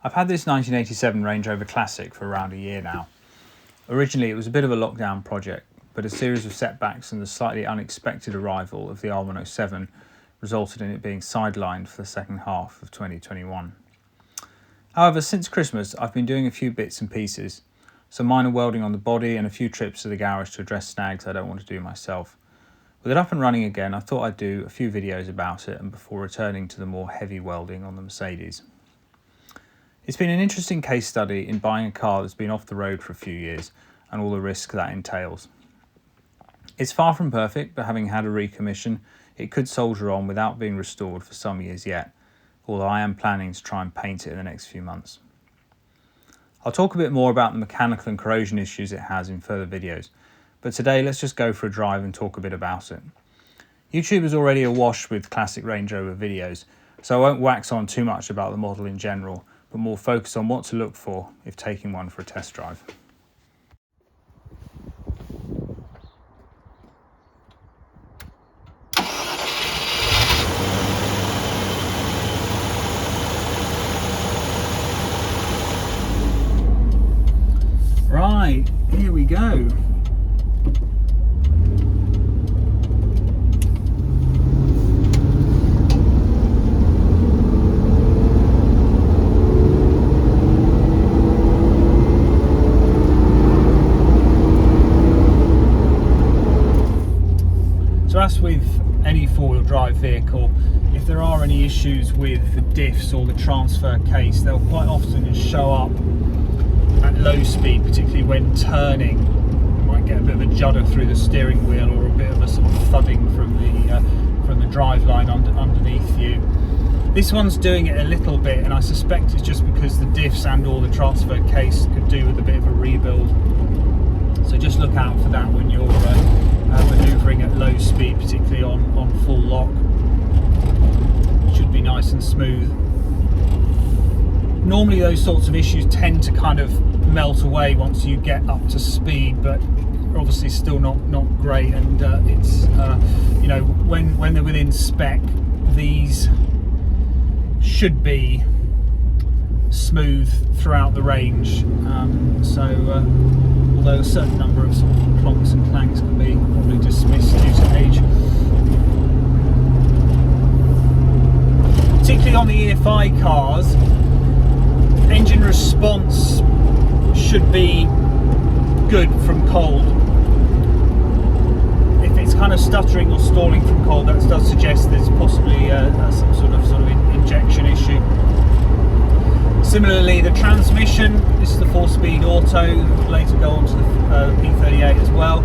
I've had this 1987 Range Rover Classic for around a year now. Originally it was a bit of a lockdown project, but a series of setbacks and the slightly unexpected arrival of the R107 resulted in it being sidelined for the second half of 2021. However, since Christmas I've been doing a few bits and pieces, some minor welding on the body and a few trips to the garage to address snags I don't want to do myself. With it up and running again, I thought I'd do a few videos about it and before returning to the more heavy welding on the Mercedes. It's been an interesting case study in buying a car that's been off the road for a few years and all the risk that entails. It's far from perfect, but having had a recommission, it could soldier on without being restored for some years yet, although I am planning to try and paint it in the next few months. I'll talk a bit more about the mechanical and corrosion issues it has in further videos, but today let's just go for a drive and talk a bit about it. YouTube is already awash with classic Range Rover videos, so I won't wax on too much about the model in general, but more focus on what to look for if taking one for a test drive. Right, here we go. So as with any four-wheel drive vehicle, if there are any issues with the diffs or the transfer case, they'll quite often just show up at low speed, particularly when turning. You might get a bit of a judder through the steering wheel or a bit of a sort of thudding from the driveline underneath you. This one's doing it a little bit, and I suspect it's just because the diffs and or the transfer case could do with a bit of a rebuild. So just look out for that when you're manoeuvring at low speed, particularly on full lock. It should be nice and smooth. Normally those sorts of issues tend to kind of melt away once you get up to speed, but obviously still not great, and it's you know, when they're within spec, these should be smooth throughout the range, although a certain number of sort of clonks and clanks can be probably dismissed due to age. Particularly on the EFI cars, engine response should be good from cold. If it's kind of stuttering or stalling from cold, that does suggest there's possibly some sort of injection issue. Similarly, the transmission, this is the 4-speed auto, will later go on to the P38 as well.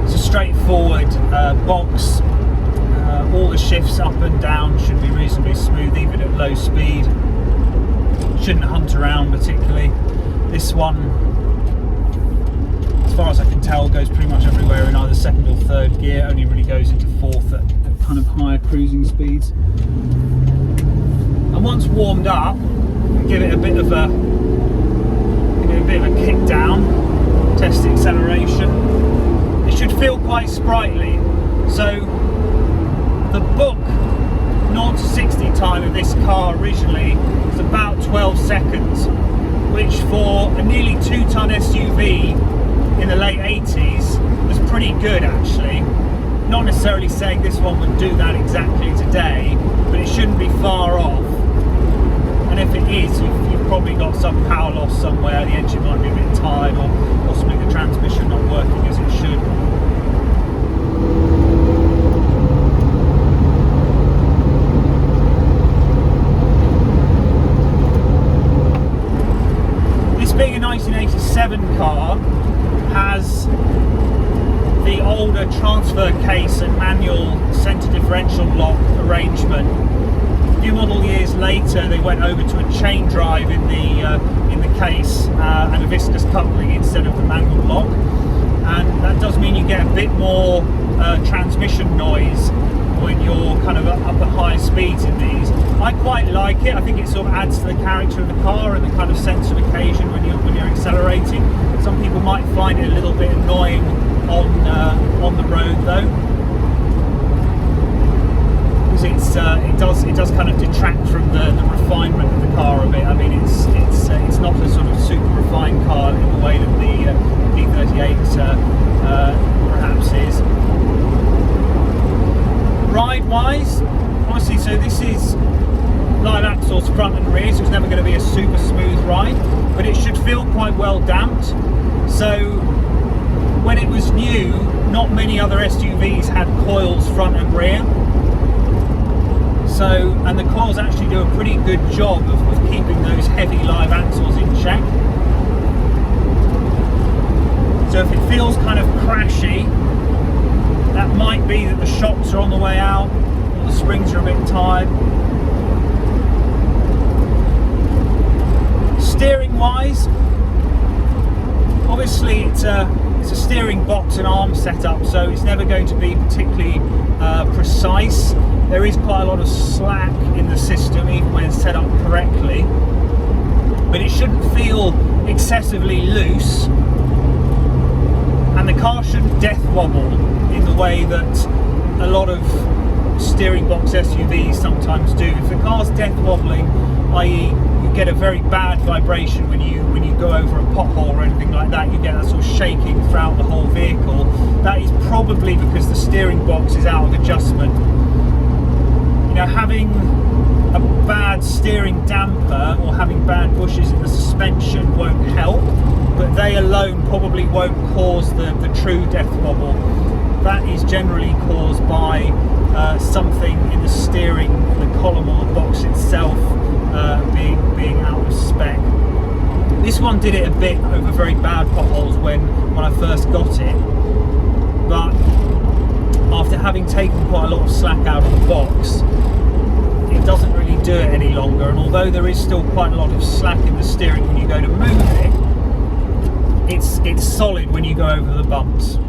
It's a straightforward box. All the shifts up and down should be reasonably smooth, even at low speed. Shouldn't hunt around particularly. This one, as far as I can tell, goes pretty much everywhere in either second or third gear, only really goes into fourth at kind of higher cruising speeds. And once warmed up, give it a bit of a kick down, test the acceleration. It should feel quite sprightly. So the book 0 to 60 time of this car originally was about 12 seconds, which for a nearly 2-ton SUV in the late 80s was pretty good actually. Not necessarily saying this one would do that exactly today, but it shouldn't be far off. And if it is, you've probably got some power loss somewhere, the engine might be a bit tired, or possibly the transmission not working as it should. Being a 1987 car, has the older transfer case and manual centre differential block arrangement. A few model years later, they went over to a chain drive in the case and a viscous coupling instead of the manual block, and that does mean you get a bit more transmission noise when you're kind of up at higher speeds in these. I quite like it. I think it sort of adds to the character of the car and the kind of sense of occasion when you're accelerating. Some people might find it a little bit annoying on the road though. sometimes it does kind of detract from the refinement of the car a bit. I mean, it's not a sort of super refined car in the way that the P38 perhaps is. Ride-wise, obviously, so this is live axles front and rear, so it's never going to be a super smooth ride, but it should feel quite well damped. So when it was new, not many other SUVs had coils front and rear. So, and the coils actually do a pretty good job of keeping those heavy live axles in check. So if it feels kind of crashy, that might be that the shocks are on the way out, or the springs are a bit tired. Steering wise, obviously it's a steering box and arm setup, so it's never going to be particularly precise. There is quite a lot of slack in the system, even when it's set up correctly, but it shouldn't feel excessively loose, and the car shouldn't death wobble in the way that a lot of steering box SUVs sometimes do. If the car's death wobbling, i.e. you get a very bad vibration when you go over a pothole or anything like that, you get that sort of shaking throughout the whole vehicle, that is probably because the steering box is out of adjustment. You know, having a bad steering damper or having bad bushes in the suspension won't help, but they alone probably won't cause the true death wobble. That is generally caused by something in the steering, the column or the box itself being out of spec. This one did it a bit over very bad potholes when I first got it, but after having taken quite a lot of slack out of the box, it doesn't really do it any longer. And although there is still quite a lot of slack in the steering when you go to move it, it's solid when you go over the bumps.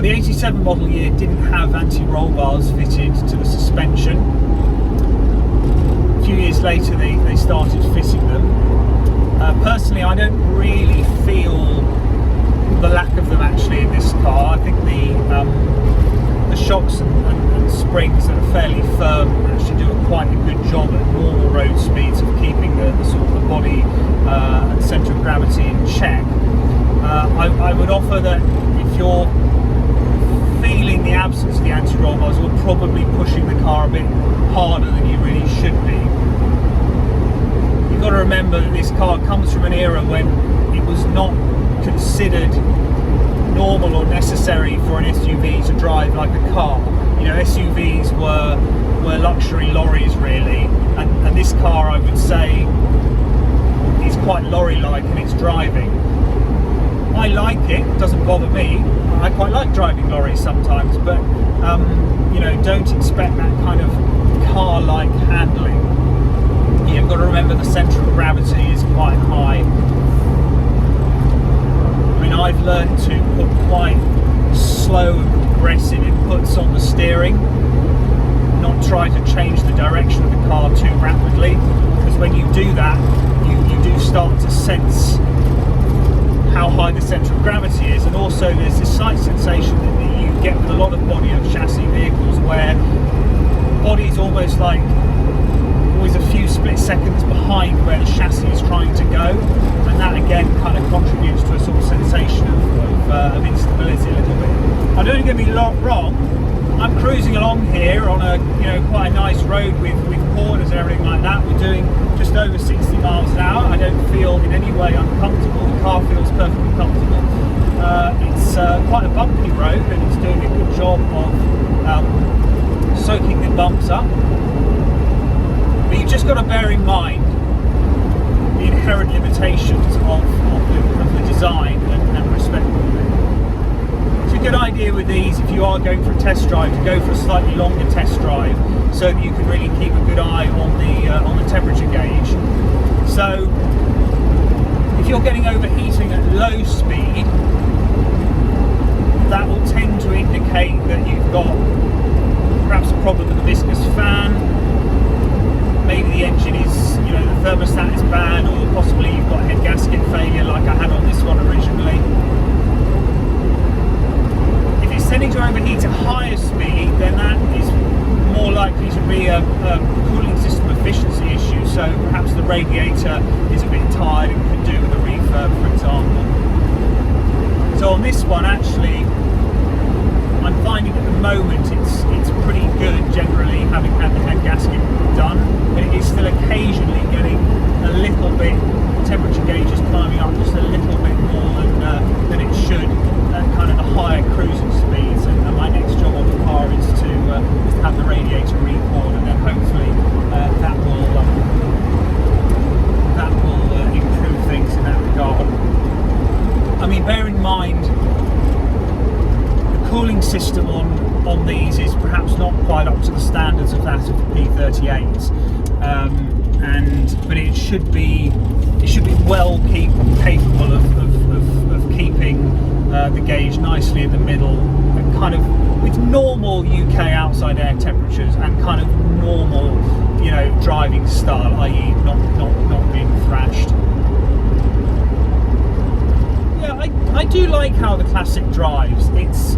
The 87 model year didn't have anti-roll bars fitted to the suspension. A few years later they started fitting them. Personally, I don't really feel the lack of them actually in this car. I think the shocks and springs that are fairly firm actually do quite a good job at normal road speeds of keeping the sort of the body and centre of gravity in check. I would offer that if you're feeling the absence of the anti-roll bars, you're probably pushing the car a bit harder than you really should be. You've got to remember that this car comes from an era when it was not considered normal or necessary for an SUV to drive like a car. You know, SUVs were luxury lorries really, and this car, I would say, is quite lorry-like in its driving. I like it doesn't bother me. I quite like driving lorries sometimes, but you know, don't expect that kind of car-like handling. You've got to remember the centre of gravity is quite high. I mean, I've learned to put quite slow and progressive inputs on the steering, not try to change the direction of the car too rapidly, because when you do that, you do start to sense how high the centre of gravity is. And also there's this slight sensation that you get with a lot of body and chassis vehicles where the body is almost like always a few split seconds behind where the chassis is trying to go, and that again kind of contributes to a sort of sensation of instability a little bit. I don't get me wrong, I'm cruising along here on a quite a nice road with corners and everything like that. We're doing just over 60 miles an hour. I don't feel in any way uncomfortable. The car feels perfectly comfortable. It's quite a bumpy road, and it's doing a good job of soaking the bumps up. But you've just got to bear in mind the inherent limitations of the design and respect for it. It's a good idea with these, if you are going for a test drive, to go for a slightly longer test drive so that you can really keep a good eye on the temperature gauge. So if you're getting overheating at low speed, that will tend to indicate that you've got perhaps a problem with the viscous fan. Maybe the engine is, the thermostat is bad, or possibly you've got head gasket failure like I had on this one originally. If it's tending to overheat at higher speed, then that is more likely to be a cooling system efficiency issue. So perhaps the radiator is a bit tired and could do with a refurb, for example. So on this one, actually, I'm finding at the moment it's pretty good generally, having had the head gasket done, but it is still occasionally getting a little bit, temperature gauge is climbing up just a little bit more than it should at kind of the higher cruising speeds. And my next job on the car is to have the radiator recoiled, and then hopefully that will improve things in that regard. I mean, bear in mind, cooling system on these is perhaps not quite up to the standards of that of the P38s, but it should be well capable of keeping the gauge nicely in the middle, and kind of with normal UK outside air temperatures and kind of normal, driving style, i.e. not being thrashed. Yeah, I do like how the Classic drives. It's,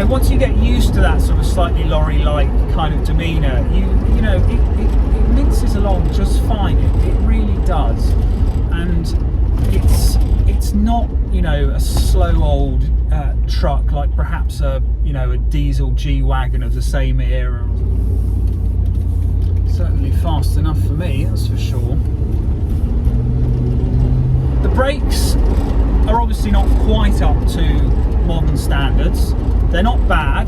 once you get used to that sort of slightly lorry-like kind of demeanour, it minces along just fine. It really does, and it's not a slow old truck like perhaps a diesel G-Wagon of the same era. Certainly fast enough for me, that's for sure. The brakes are obviously not quite up to modern standards. They're not bad.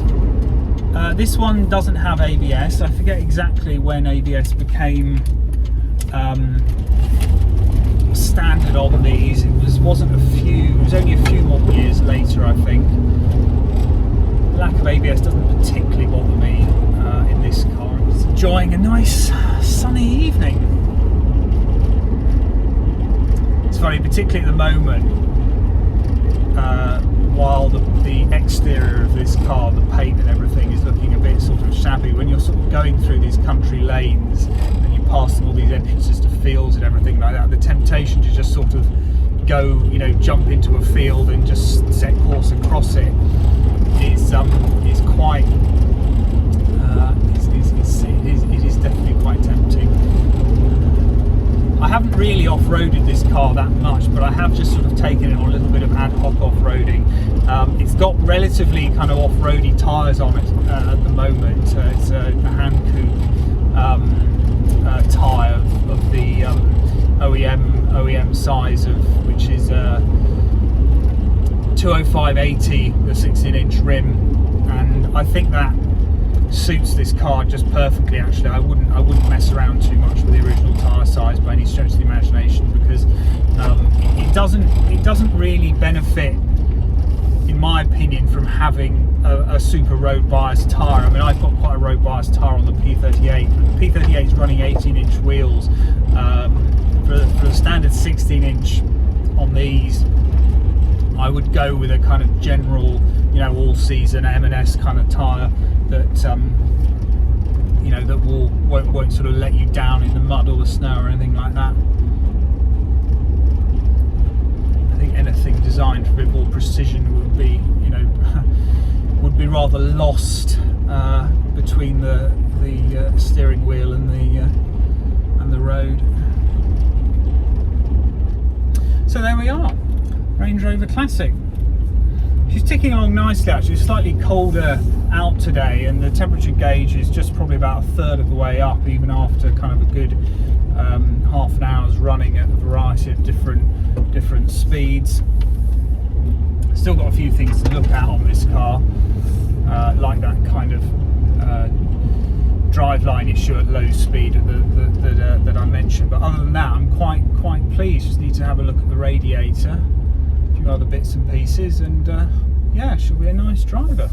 This one doesn't have ABS. I forget exactly when ABS became standard on these. It was only a few more years later, I think. The lack of ABS doesn't particularly bother me in this car. I'm just enjoying a nice sunny evening. It's funny, particularly at the moment, while the exterior of this car, the paint and everything is looking a bit sort of shabby, when you're sort of going through these country lanes and you're passing all these entrances to fields and everything like that, the temptation to just sort of go, jump into a field and just set course across it is quite, it is definitely quite tempting. I haven't really off-roaded this car that much, but I have just sort of taken it on a little bit of ad hoc off-roading. It's got relatively kind of off-roady tyres on it at the moment. It's a hand coupe tyre of the OEM size, which is 205/80, the 16-inch rim, and I think that suits this car just perfectly. Actually, I wouldn't mess around too much with the original tyre size by any stretch of the imagination, because it doesn't really benefit, in my opinion, from having a super road bias tyre. I mean, I've got quite a road bias tyre on the P38. The P38 is running 18-inch wheels. For the standard 16-inch on these, I would go with a kind of general, all-season M&S kind of tyre that that won't sort of let you down in the mud or the snow or anything like that. I think anything designed for a bit more precision would be would be rather lost between the steering wheel and the road. So there we are, Range Rover Classic. She's ticking along nicely actually. It's slightly colder out today, and the temperature gauge is just probably about a third of the way up, even after kind of a good half an hour's running at a variety of different speeds. Still got a few things to look at on this car, like that kind of driveline issue at low speed that I mentioned. But other than that, I'm quite pleased. Just need to have a look at the radiator, a few other bits and pieces, and yeah, she'll be a nice driver.